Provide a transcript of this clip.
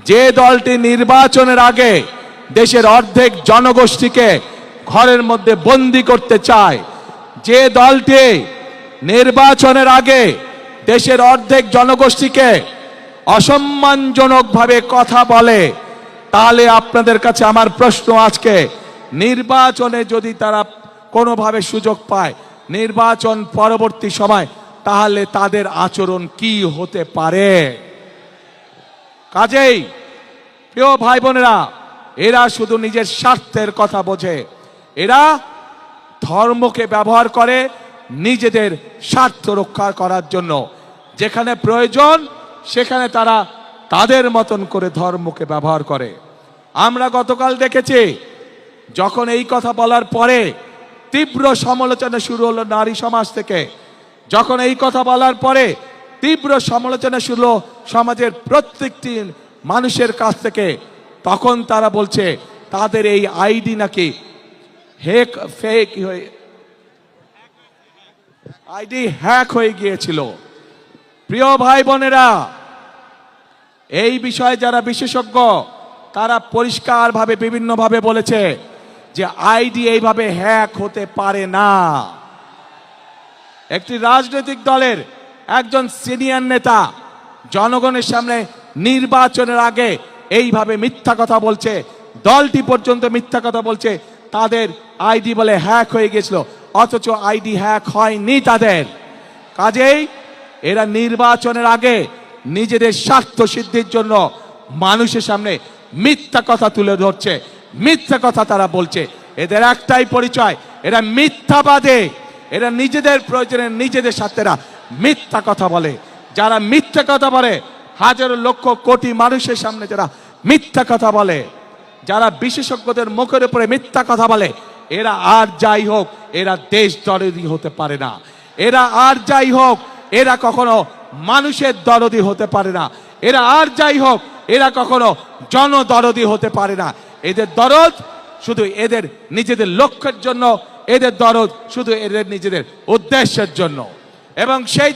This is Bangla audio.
যে দলটি নির্বাচনের আগে দেশের অর্ধেক জনগোষ্ঠীকে ঘরের মধ্যে বন্দী করতে চায়, যে দলটি নির্বাচনের আগে দেশের অর্ধেক জনগোষ্ঠীকে অসম্মানজনকভাবে কথা বলে, তাহলে আপনাদের কাছে আমার প্রশ্ন আজকে, নির্বাচনে যদি তারা কোনোভাবে সুযোগ পায় নির্বাচন পরবর্তী সময়, তাহলে তাদের আচরণ কি হতে পারে? কাজেই প্রিয় ভাই বোনেরা, এরা শুধু নিজের স্বার্থের কথা বোঝে, এরা ধর্মকে ব্যবহার করে নিজেদের স্বার্থ রক্ষা করার জন্য। যেখানে প্রয়োজন সেখানে তারা তাদের মতন করে ধর্মকে ব্যবহার করে। আমরা গতকাল দেখেছি, যখন এই কথা বলার পরে তীব্র সমালোচনা শুরু হলো নারী সমাজ থেকে, যখন এই কথা বলার পরে তীব্র সমালোচনা শুরু হলো সমাজের প্রত্যেকটি মানুষের কাছ থেকে, তখন তারা বলছে তাদের এই আইডি নাকি হ্যাক হয়ে গিয়েছিল। প্রিয় ভাই বোনেরা, এই বিষয়ে যারা বিশেষজ্ঞ তারা পরিষ্কারভাবে বিভিন্নভাবে বলেছে যে আইডি এইভাবে হ্যাক হতে পারে না। একটি রাজনৈতিক দলের একজন সিনিয়র নেতা জনগণের সামনে নির্বাচনের আগে এইভাবে মিথ্যা কথা বলছে, দলটি পর্যন্ত মিথ্যা কথা বলছে তাদের আইডি বলে হ্যাক হয়ে গেছিল, অথচ আইডি হ্যাক হয়নি তাদের। কাজেই এরা নির্বাচনের আগে নিজেদের স্বার্থ সিদ্ধির জন্য মানুষের সামনে মিথ্যা কথা তুলে ধরছে, মিথ্যা কথা তারা বলছে। এদের একটাই পরিচয়, এরা মিথ্যাবাদী, এরা নিজেদের প্রয়োজনে নিজেদের স্বার্থেরা মিথ্যা কথা বলে। যারা মিথ্যা কথা বলে, হাজারো লক্ষ কোটি মানুষের সামনে যারা মিথ্যা কথা বলে, যারা বিশেষজ্ঞদের মুখের উপরে মিথ্যা কথা বলে, এরা আর যাই হোক এরা দেশ দরদি হতে পারে না, এরা আর যাই হোক এরা কখনো মানুষের দরদি হতে পারে না, এরা আর যাই হোক এরা কখনো জনদরদি হতে পারে না। এদের দরদ শুধু এদের নিজেদের লক্ষ্যের জন্য, এদের দরদ শুধু এদের নিজেদের উদ্দেশ্যের জন্য। এবং সেই